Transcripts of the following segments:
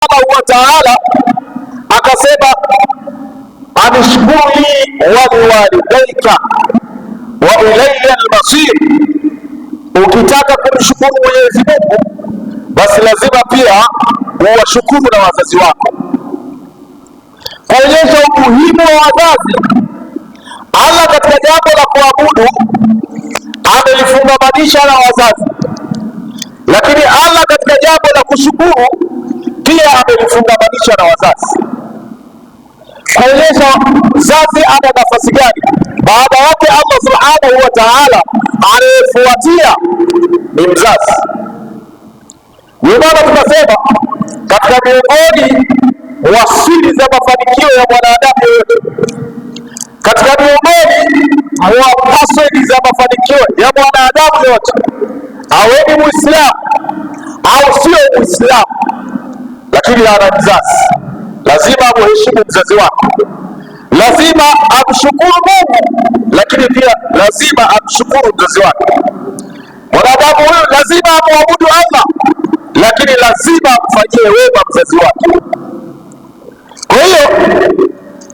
subhanahu wa ta'ala akasema, anishkuru li waliwalidaika wa ilayya al-masir. Ukitaka kumshukuru Mwenyezi Mungu, basi lazima pia uwashukuru na wazazi wako. Kuonyesha umuhimu wa wazazi, Allah katika jambo la kuabudu amelifungamanisha na wazazi, lakini Allah katika jambo la kushukuru pia amelifungamanisha na wazazi, kuonyesha mzazi ana nafasi gani. Baada yake Allah subhanahu wa ta'ala anayefuatia ni mzazi. Ndio maana tunasema katika miongoni mwa siri za mafanikio ya mwanadamu yote, katika miongoni mwa password za mafanikio ya mwanadamu yote, awe ni Muislamu au sio Muislamu, lakini ana mzazi, lazima amheshimu mzazi wake, lazima amshukuru Mungu, lakini pia lazima amshukuru mzazi wake. Mwanadamu huyu lazima amwabudu Allah, lakini lazima amfanyie wema mzazi wake. Kwa hiyo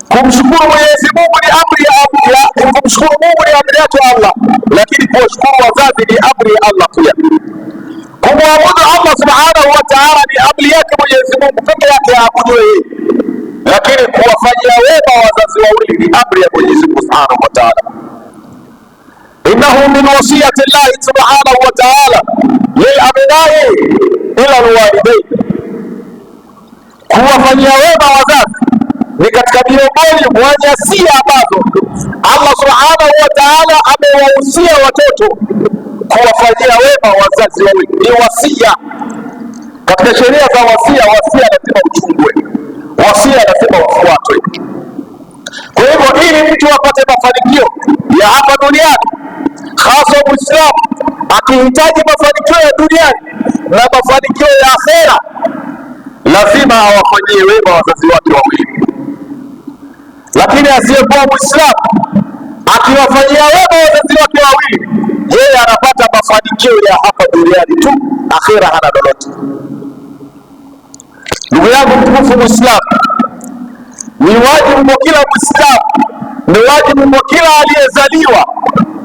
kumshukuru Mwenyezi Mungu ni amri ya kumshukuru Mungu ni amri yake Allah, lakini kuwashukuru wazazi ni amri ya Allah pia. Kumwabudu Allah subhanahu wa ta'ala ni amri yake Mwenyezi Mungu peke yake aabudiwe yeye, lakini kuwafanyia wema wazazi wawili ni amri ya Mwenyezi Mungu subhanahu wa ta'ala. Innahu min wasiyati Allah subhanahu wa ta'ala lil abnai ila alwalidain. Kuwafanyia wema wazazi ni katika miongoni mwa nyasia ambazo Allah subhanahu wa ta'ala amewahusia watoto kuwafanyia wema wazazi wawili. Ni wasia katika sheria za wasia. Wasia lazima uchungwe, wasia lazima ufuatwe. Kwa hivyo ili mtu apate mafanikio ya hapa duniani, hasa Muislamu akihitaji mafanikio ya duniani na mafanikio ya akhera, lazima awafanyie wema wazazi wake wawili. Lakini asiyekuwa Muislamu akiwafanyia wema wazazi wake wawili, yeye anapata mafanikio ya hapa duniani tu, akhera hana lolote. Ndugu yangu mtukufu Muislamu, ni wajibu kwa kila Muislamu, ni wajibu kwa kila aliyezaliwa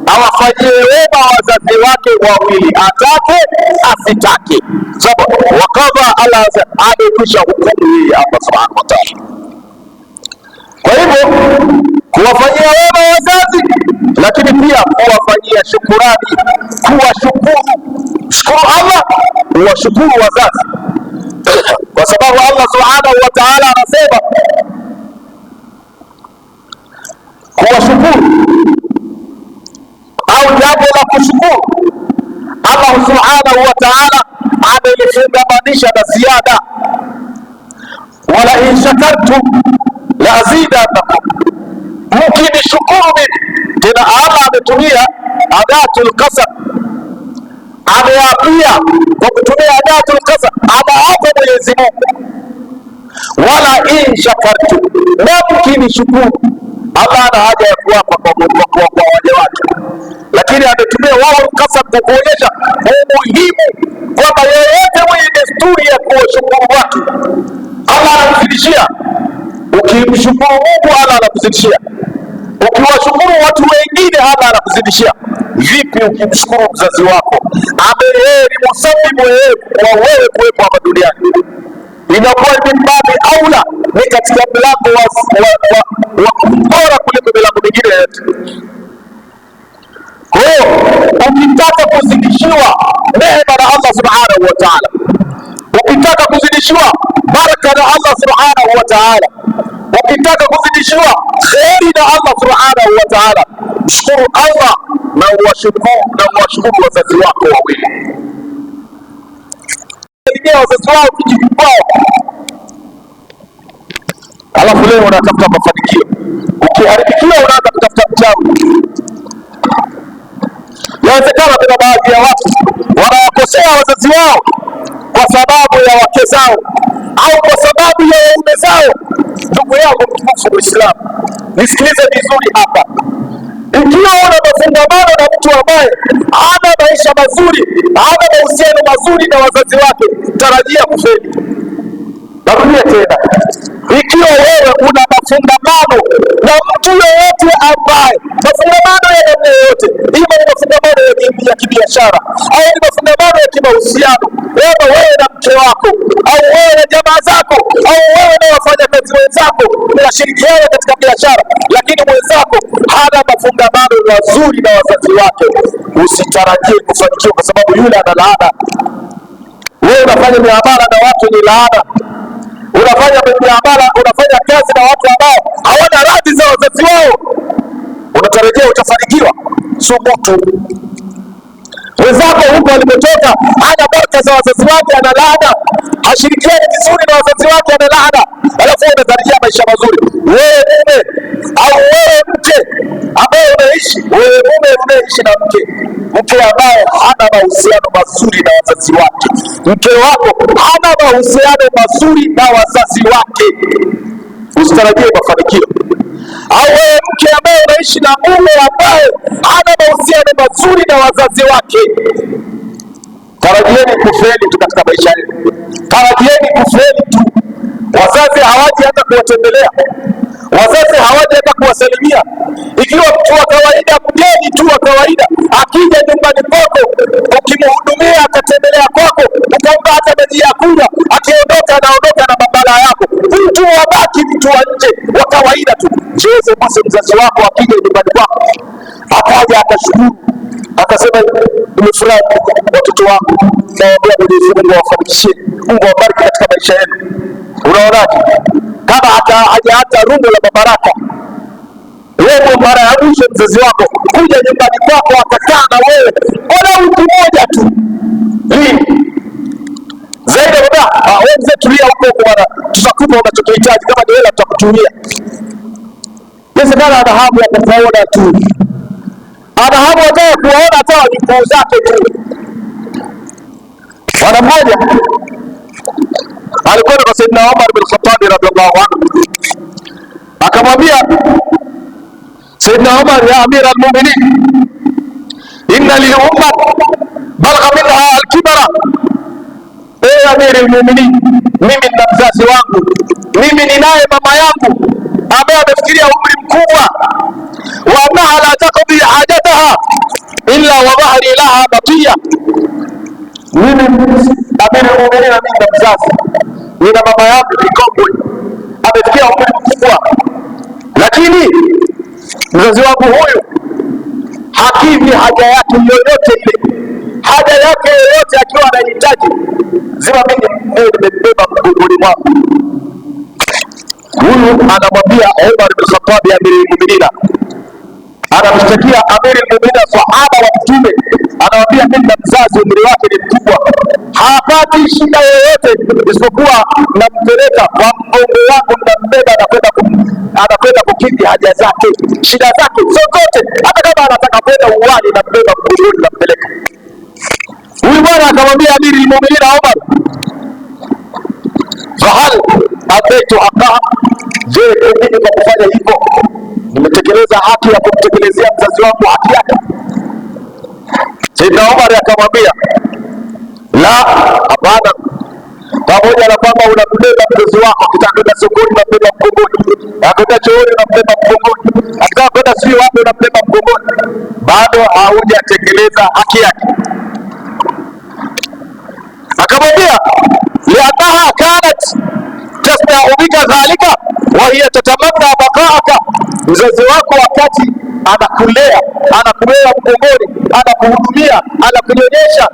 awafanyie wema wazazi wake wawili, atake asitake, sababu wakadha Allah amekwisha hukumu yeye Allah subhanahu wa ta'ala. Kwa hivyo kuwafanyia wema wazazi, lakini pia kuwafanyia shukurani, shukuru Allah, kuwashukuru wazazi, kwa sababu Allah subhanahu wa ta'ala anasema kuwashukuru au jambo la kushukuru, Allah subhanahu wa ta'ala amelifungamanisha na ziada. Wala in shakartum la azidannakum, mkinishukuru mimi. Tena Allah ametumia adatul qasam, ameapia kwa kutumia adatul qasam, anaapa Mwenyezi Mungu. Wala in shakartum, na mkinishukuru. Allah ana haja ya kuapa kwa waja wake, lakini ametumia wao qasam kwa kuonyesha umuhimu kwamba yeyote mwenye desturi ya kuwashukuru watu Allah anamzidishia. Ukimshukuru Mungu Allah anakuzidishia, ukiwashukuru watu wengine Allah anakuzidishia. Vipi ukimshukuru mzazi wako ambaye yeye ni musabibu wa wewe kuwepo hapa duniani? Inakuwa ni mbali aula, ni katika mlango wa bora kuliko milango mingine yote. Kwa hiyo ukitaka kuzidishiwa neema na Allah subhanahu wa ta'ala, ukitaka kuzidishiwa baraka na Allah subhanahu wa ta'ala, ukitaka kuzidishiwa kheri na Allah subhanahu wa ta'ala, mshukuru Allah na uwashukuru wazazi wako wawili. Wazazi wao kijibao, alafu leo unatafuta mafanikio. Ukiharibikiwa unaanza kutafuta mchawi. Inawezekana kuna baadhi ya watu wanawakosea wazazi wao kwa sababu ya wake zao au kwa sababu ya waume zao. Ndugu yangu mtukufu Muislamu, nisikilize vizuri hapa. Ikiwa una mafungamano na mtu ambaye hana maisha mazuri, hana mahusiano mazuri na wazazi wake, tarajia kufeli. Narudia tena, ikiwa wewe una mafungamano na mtu yoyote ambaye, mafungamano ya namna yoyote, ima ni mafungamano ya kibiashara au ni mafungamano ya kimahusiano, wewe na mke wako au wewe na jamaa zako au wewe na wafanyakazi wenzako mnashirikiana katika biashara, lakini mwenzako hana mafungamano mazuri na wazazi wake, usitarajie kufanikiwa, kwa sababu yule ana laana. Wewe unafanya miamala na watu wenye laana, unafanya kazi na watu ambao hawana radhi za wazazi wao, unatarajia utafanikiwa? Subutu. Wenzako huko alipotoka hana baraka za wazazi wake, ana laana, hashirikiani vizuri na wazazi wake, ana laana, alafu unatarajia maisha mazuri. Wewe mume au wewe mke ambaye unaishi na mke ambaye hana mahusiano mazuri na wazazi wake, mke wako hana mahusiano mazuri na wazazi wake, usitarajie mafanikio. Au wewe mke ambaye unaishi na mume ambaye hana mahusiano mazuri na wazazi wake, tarajieni kufeli tu katika maisha yenu, tarajieni kufeli tu. Wazazi hawaji hata kuwatembelea, wazazi hawaji hata kuwasalimia. Ikiwa mtu wa kawaida, mgeni tu wa kawaida akija nyumbani kwako, ukimhudumia akatembelea kwako, ukampa hata maji ya kunywa, akiondoka anaondoka na mabala yako, mtu wabaki mtu wa nje wa kawaida tu. Jeze basi mzazi wako akija nyumbani kwako akaja akashukuru akasema nimefurahi watoto wangu, naomba Mwenyezi Mungu awafanikishie, Mungu awabariki katika maisha yenu. Unaonaje? Kama hata rundo la mabaraka, wewe mara ya mwisho mzazi wako kuja nyumbani kwako akakaa na wewe wala wiki moja tu, lini? Zaidi ya wewe mzee, tulia huko bwana, tutakupa unachokihitaji, kama ni hela tutakutumia. Yesekana ana hamu ya kukuona tu, ana hamu ya kuwaona hata wajukuu zake tu. Bwana mmoja alikwenda kwa Saidina Umar bin Khattab radhiallahu anhu, akamwambia Saidina Umar, ya amira almu'minin, inna li ummat balagha minha alkibara. Ewe amiri almu'minin, mimi nina mzazi wangu, mimi ninaye mama yangu ambaye amefikiria umri mkubwa, wa annaha la taqdi hajataha illa wa dhahri laha baqiya. Mimi amiri almu'minin, mimi nina mzazi, nina mama yangu kikongwe, amefikia umri mkubwa, lakini mzazi wangu huyu hakidhi haja yake yoyote ile, haja yake yoyote akiwa anahitaji, zima mimi nimebeba mgongoni mwangu. Huyu anamwambia Umar bin Khattab, amiri al-mu'minin, anamshtakia amiri al-mu'minin, sahaba wa Mtume, anamwambia mimi na mzazi umri wake ni mkubwa, hapati shida yoyote isipokuwa nampeleka kwa mgongo wangu, nambeba, anakwenda kukidhi haja zake, shida zake zote, hata kama anataka kwenda uwani, nambeba mgongoni, nampeleka. Huyu bwana akamwambia amiri al-mu'minin Umar, fahal ataitu haqaha, je, mimi kwa kufanya hivyo nimetekeleza haki ya kumtekelezea mzazi wangu haki yake? Saidina Umar akamwambia la, hapana. Pamoja na kwamba unambeba mzazi wako, akitaka kwenda sokoni unambeba mgongoni, akitaka chooni unambeba mgongoni, akitaka kwenda sio wapi unambeba mgongoni, bado haujatekeleza haki yake. Akamwambia liannaha kanat tasnau bika dhalika wa hiya tatamanna baqaaka, mzazi wako wakati anakulea, anakubeba mgongoni, anakuhudumia, anakunyonyesha,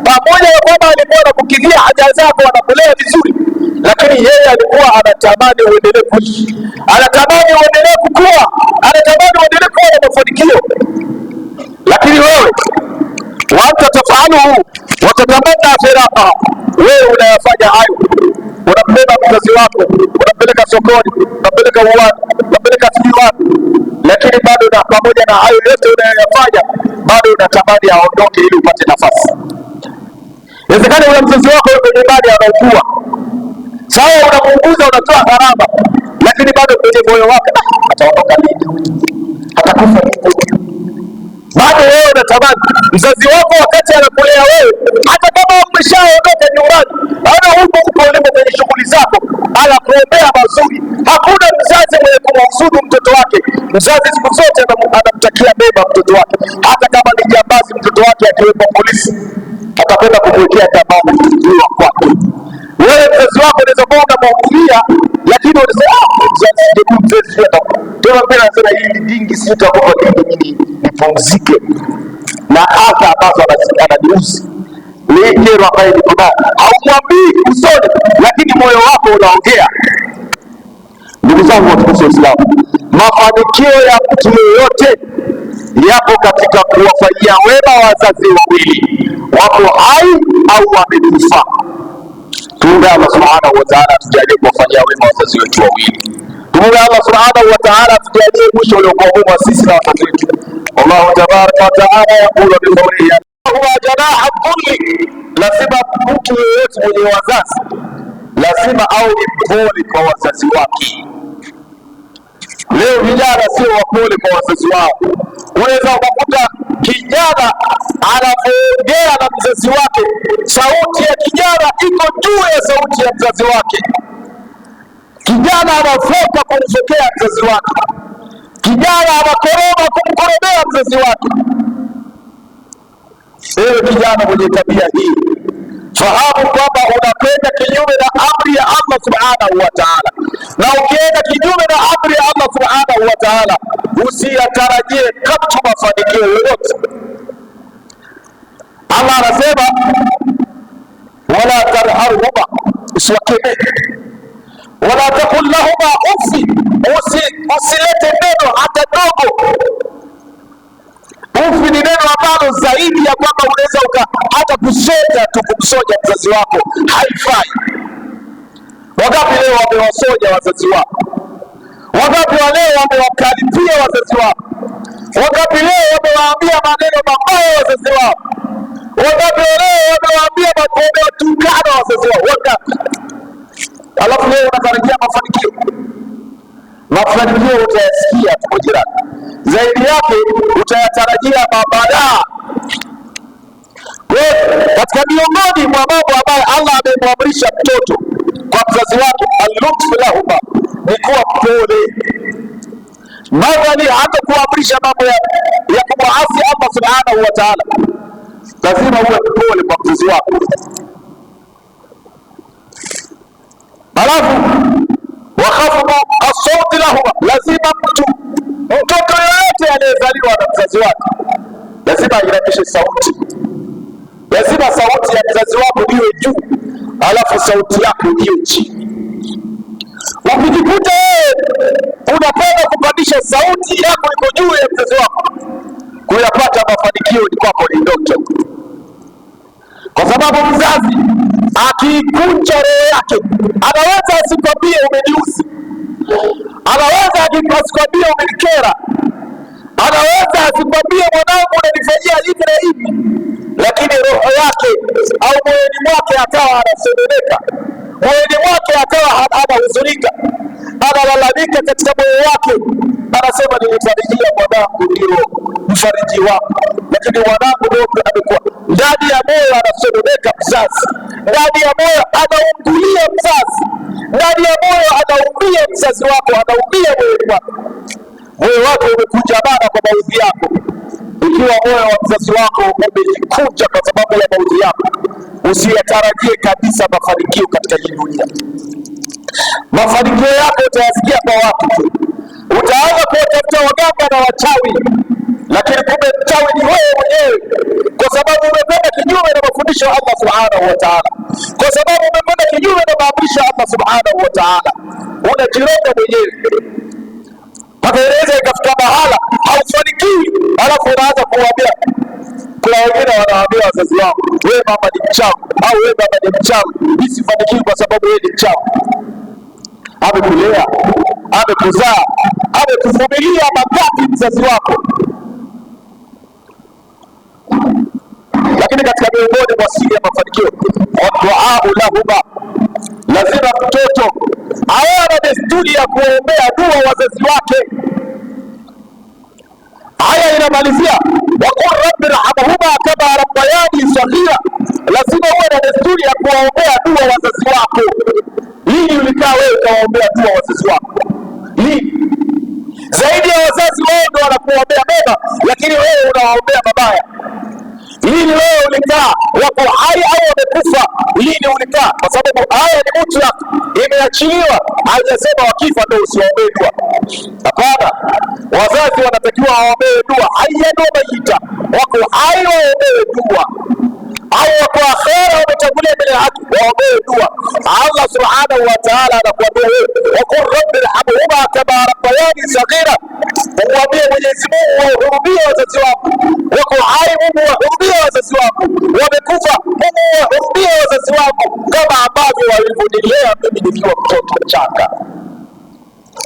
pamoja na kwamba alikuwa anakukidhia haja zako, anakulea vizuri, lakini yeye alikuwa anatamani uendelee kuishi, anatamani uendelee kukua, anatamani uendelee kuwa na mafanikio. Lakini wewe wanta tafaluhu watatamanna firaqa, wewe unayafanya hayo, unambeba mzazi wako, unampeleka sokoni, unampeleka uwani, unampeleka sijui wapi, lakini bado na pamoja na hayo yote unayoyafanya, bado unatamani aondoke ili upate nafasi. Inawezekana ule mzazi wako yuko nyumbani anaugua, sawa, unamuunguza, unatoa gharama, lakini bado kwenye moyo wako ataondoka lini, atakufa lini? Bado wewe unatamani mzazi wako wakati anakulea wewe, hata kama umeshaondoka nyumbani, ana huko ulipo kwenye shughuli zako, kumwombea mazuri. Hakuna mzazi mwenye kumhusudu mtoto wake. Mzazi siku zote anamtakia mema mtoto wake, hata kama ni jambazi mtoto wake akiwepo polisi atapenda kumwekea dhamana kuchukuliwa kwake. Wewe mzazi wako unaweza kuwa unamhukulia, lakini unasema mzazi tena mbele anasema hili dingi sitakupa dingi nipumzike na hata ambazo ananiuzi ni kero ambaye niko nayo. Haumwambii usoni, lakini moyo wako unaongea. Ndugu zangu watukufu wa Uislamu, mafanikio ya mtu yoyote yapo katika kuwafanyia wema wazazi wawili, wapo hai au wamekufa. Tuombe Allah subhanahu wa ta'ala atujalie kuwafanyia wema wazazi wetu wawili. Tuombe Allah subhanahu wa ta'ala atujalie mwisho uliokuwa mwema sisi na watoto wetu. Allahu tabaraka wa ta'ala yaqulu bi qawlihi huwa janaha kulli, lazima mtu yeyote mwenye wazazi lazima au ni mpole kwa wazazi wake. Leo vijana sio wapole kwa wazazi wao. Unaweza ukakuta kijana anapoongea na mzazi wake, sauti ya kijana iko juu ya sauti ya mzazi wake. Kijana anafoka kumfokea mzazi wake, kijana anakoroma kumkoromea mzazi wake. Ewe kijana mwenye tabia hii, fahamu kwamba unakwenda kinyume na amri ya Allah subhanahu wa ta'ala, na ukienda kinyume na amri ya Allah subhanahu wa ta'ala usiyatarajie katu mafanikio yoyote. Allah anasema wala tarharhuma, usiwakemee, wala taqul lahuma ufi, usilete neno hata dogo. Ufi ni neno ambalo zaidi ya kwamba unaweza hata kusoja tu, kumsoja mzazi wako haifai. Wangapi leo wamewasoja wazazi wao? Wangapi leo wamewakaripia wazazi wao? Wangapi leo wamewaambia maneno mabaya wazazi wao? Wangapi leo wamewaambia wamewatukana wazazi wao? Wangapi? Alafu leo unatarajia mafanikio? Mafanikio utayasikia tu jirani, zaidi yake utayatarajia mabalaa. Katika miongoni mwa mambo ambayo Allah amemwamrisha mtoto kwa mzazi wake, al-lutfu lahuma, ni kuwa mpole. Madhali hata kuamrisha mambo ya kumwasi Allah subhanahu wa ta'ala, lazima uwe mpole kwa mzazi wako. Alafu wakhafu as-sawti lahuma, lazima mtoto yoyote aliyezaliwa na mzazi wake lazima airamishe sauti. Lazima sauti ya mzazi wako iwe juu, alafu sauti yako iwe chini. Ukijikuta unapenda kupandisha sauti yako iko juu ya mzazi wako, kuyapata mafanikio ni kwako ni ndoto, kwa sababu mzazi akikunja roho yake anaweza asikwambie umeniuzi, anaweza asikwambie umenikera, anaweza asikwambie mwanangu unanifanyia hivi na hivi, lakini roho yake au moyoni mwake akawa anasononeka, moyoni mwake akawa anahuzunika, analalamika katika moyo wake, anasema nilitarajia mwanangu ndio mfariji wako, lakini mwanangu ndio amekuwa. Ndani ya moyo anasononeka mzazi, ndani ya moyo anaungulia mzazi, ndani ya moyo anaumia mzazi wako, anaumia moyoni wako. Moyo wako umekunjamana kwa maudhi yako. Ikiwa moyo wa mzazi wako umejikunja kwa sababu ya maudhi yako, usiyatarajie kabisa mafanikio katika hii dunia. Mafanikio yako utayasikia kwa watu tu. Utaanza kuwatafuta waganga na wachawi, lakini kumbe mchawi ni wewe mwenyewe, kwa sababu umekwenda kinyume na mafundisho ya Allah subhanahu wa ta'ala, kwa sababu umekwenda kinyume na maamrisho ya Allah subhanahu wa ta'ala. Unajiroga mwenyewe mpaka inaweza ikafika mahala haufanikiwi, alafu unaanza kuwaambia. Kuna wengine wanawaambia wazazi wao, wewe mama ni mchawi, au wewe baba ni mchawi, usifanikiwe kwa sababu wewe ni mchawi. Amekulea, amekuzaa, amekuvumilia mangapi mzazi wako? Lakini katika miongoni mwa siri ya mafanikio, waduau lahuma, lazima mtoto awe na desturi ya kuombea dua wazazi wake. Haya inamalizia waqul rabbi irhamhuma kama rabbayani saghira. Lazima uwe na desturi ya kuwaombea dua wazazi wako. Lini ulikaa wewe ukawaombea dua wazazi wako? Lini? Zaidi ya wazazi wao ndio wanakuombea mema, lakini wewe unawaombea mabaya. Lini wewe ulikaa wako hai au wamekufa? Lini ulikaa? Kwa sababu haya ni mutlaq, imeachiliwa, haijasema wakifa ndio usiwaombee dua. Hapana, wazazi wanatakiwa waombee dua, haijadoma mayita, wako hai waombee dua, au wako akhera wametangulia mbele ya haki waombee dua. Allah subhanahu wa ta'ala anakuambia wewe, waqul rabbi irhamhuma kama rabbayani saghira. Umwambie Mwenyezi Mungu wahurumie wazazi wako, wako hai Mungu wahurumie wazazi wako, wamekufa Mungu wahurumie wazazi wako kama ambavyo walivyonilea mimi nikiwa mtoto mchanga.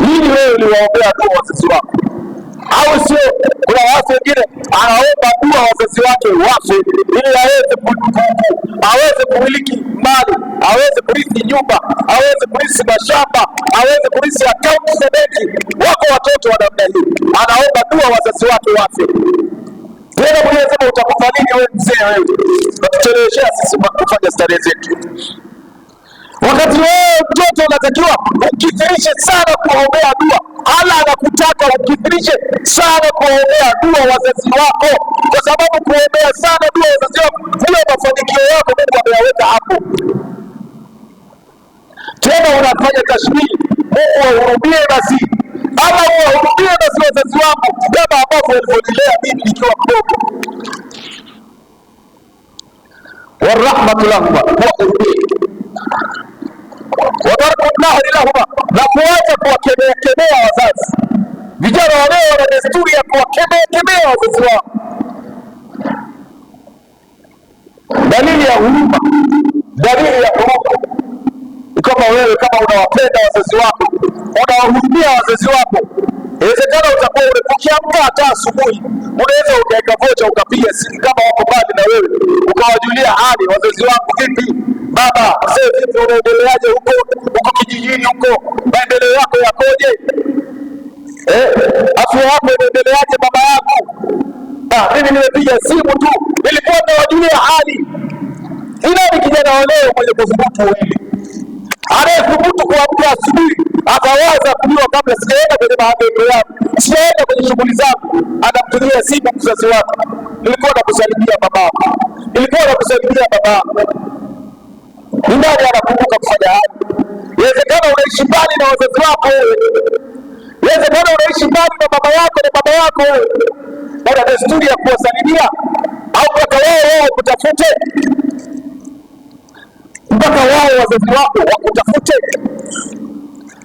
Lini wewe uliwaombea dua wazazi wako? Au sio? Kuna watu wengine anaomba dua wazazi wake wafe ili aweze kumiliki mali, aweze kurithi nyumba, aweze kurithi mashamba, aweze kurithi akaunti za benki. Wako watoto wa namna hii, anaomba dua wazazi wake wafe. Tena Mwenyezi Mungu utakufa lini wewe mzee wewe? Unatucheleweshea sisi kufanya starehe zetu. Wakati wewe mtoto unatakiwa ukithirishe sana kuombea dua. Allah anakutaka ukithirishe sana kuombea dua wazazi wako, kwa sababu kuombea sana dua wazazi wako ndio mafanikio yako Mungu ameyaweka hapo. Tena unafanya tashbihi, Mungu wahurumie basi, ama wahurumie basi wazazi wako kama ambavyo walivyonilea mimi nikiwa mdogo. Warahmatu lahuma, wahurumie wadarku nahri lahuma, na kuacha kuwakemea wazazi. Vijana wa leo wana desturi ya kuwakemea wazazi wao. Dalili ya huruma, dalili ya huruma ni kama wewe kama unawapenda wazazi wako, unawahurumia wazazi wako. Inawezekana utakuwa ukiamka hata asubuhi, unaweza ukaweka vocha ukapiga simu kama wako mbali na wewe, ukawajulia hali wazazi wako, vipi baba, mzee vipi, unaendeleaje huko kijijini huko, maendeleo yako yakoje? Afya yako inaendeleaje baba yako? Mimi nimepiga simu tu, nilikuwa nawajulia hali. Ila ni kijana wa leo mwenye kudhubutu hili, anayethubutu kuamka asubuhi akawaza kujua kabla sijaenda kwenye mahangaiko yangu, sijaenda kwenye shughuli zangu, anampigia simu mzazi wake, nilikuwa nakusalimia babako, nilikuwa nakusalimia babako. Ni nani anakumbuka kufanya hayo? Inawezekana unaishi mbali na wazazi wako wewe, inawezekana unaishi mbali na baba yako na baba yako wewe, una desturi ya kuwasalimia au mpaka wao wakutafute? Mpaka wao wazazi wako wakutafute?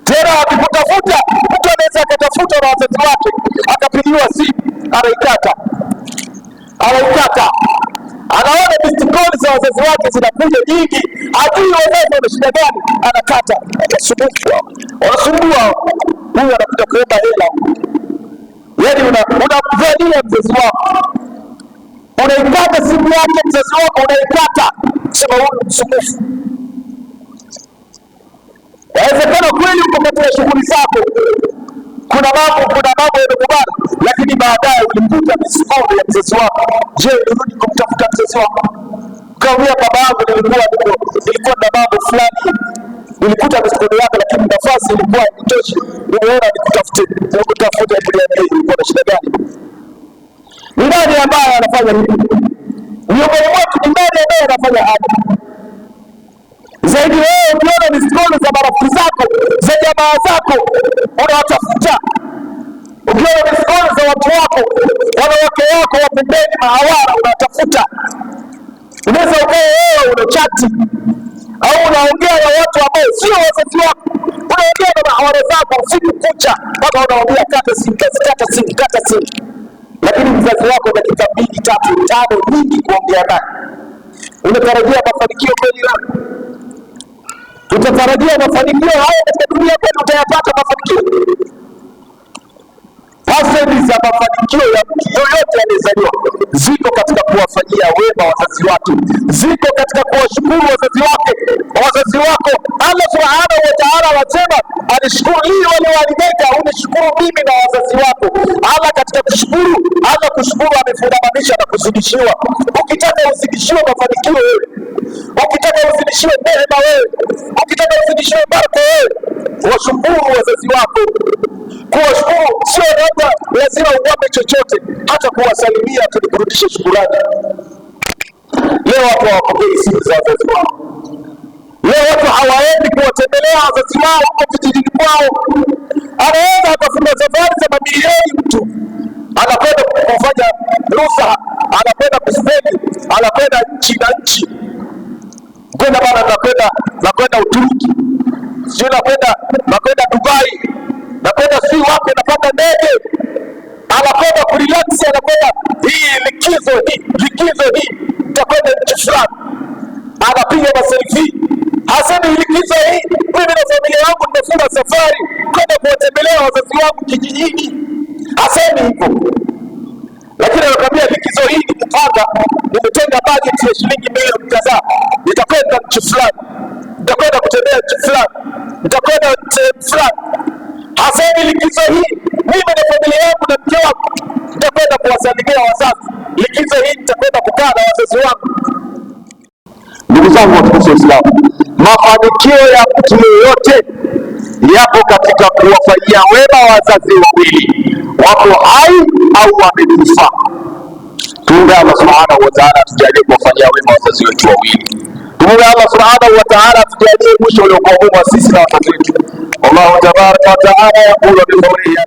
Tena wakikutafuta, mtu anaweza akatafuta na wazazi wake akapigiwa simu anaikata, anaona mistikoli za wazazi wake zinakuja nyingi, hajui wazazi wana shida gani, anakata. Wanasumbua, huyu anakuja kuomba hela. Yaani unamvania mzazi wako, unaikata simu yake mzazi wako, unaikata, sema huyu msumbufu. Inawezekana kweli uko katika shughuli zako, kuna mambo yamekubali, lakini baadaye ulikuta misimamo ya mzazi wako. Je, urudi kumtafuta mzazi wako? Kaambia baba yangu, nilikuwa na mambo fulani, nilikuta misimamo yako, lakini nafasi ilikuwa haitoshi, nimeona nikutafute, niambie ulikuwa na shida gani? Ni nani ambaye anafanya hivi? Miongoni mwetu ni nani ambaye anafanya haya? Zaidi wewe ukiona misimamo za marafiki zako, za jamaa zako, unawatafuta. Ukiona misimamo za watu wako, wanawake wako wa pembeni mahawara, unatafuta. Unaweza ukawa wewe unachati au unaongea na watu ambao sio wazazi wako, unaongea na mahawara zako usiku kucha, mpaka unaongea kata simu, lakini mzazi wako dakika 2, 3, 5 nyingi kuongea naye. Unatarajia mafanikio kweli? Utatarajia mafanikio haya katika dunia kweli? Utayapata mafanikio? Asili za mafanikio ya mtu yoyote aliyezaliwa ziko katika kuwafanyia wema wazazi wake, ziko katika kuwashukuru wazazi wako. Allah subhanahu wa ta'ala anasema anishukuru li wale walideka, unishukuru mimi na wazazi wako. Allah katika kushukuru, Allah kushukuru amefundamanisha na kuzidishiwa. Ukitaka uzidishiwe mafanikio wewe, ukitaka uzidishiwe neema wewe, ukitaka uzidishiwe baraka wewe, washukuru wazazi wako. Kuwashukuru sio labda lazima uwape chochote, hata kuwasalimia tulikurudisha shukurani. Leo watu hawapokei simu za wazazi wao. Leo watu hawaendi kuwatembelea wazazi wao huko vijijini kwao. Anaweza akafunga safari za mamilioni, mtu anakwenda kufanya rusa, anakwenda kuspendi, anakwenda nchi na nchi, kwenda bana, nakwenda Uturuki, sio nakwenda Dubai, nakwenda si wapi, napanda ndege, anakwenda kurelax, anakwenda hii likizo hii nitakwenda nchi fulani, anapiga maselfie. Hasemi likizo hii mimi na familia yangu nimefunga safari kwenda kuwatembelea wazazi wangu kijijini, hasemi hivyo. Lakini anakwambia likizo hii nimepanga, nimetenga bajeti ya shilingi milioni kadhaa, nitakwenda nchi fulani, nitakwenda kutembea nchi fulani, nitakwenda sehemu fulani. Hasemi likizo hii mimi na familia yangu na mke wangu nitakwenda kuwasalimia wazazi, likizo hii nitakwenda kukaa na wazazi wangu. Ndugu zangu watukufu wa Uislamu, mafanikio ya mtu yeyote yapo katika kuwafanyia wema wazazi wawili, wapo hai au wamekufa. Tuombe Allah subhanahu wa ta'ala tujalie kuwafanyia wema wazazi wetu wawili. Tuombe Allah subhanahu wa ta'ala tujalie mwisho uliokuwa mwema sisi na watoto wetu. Allahu tabaraka wa ta'ala yaqulu bi qawlihi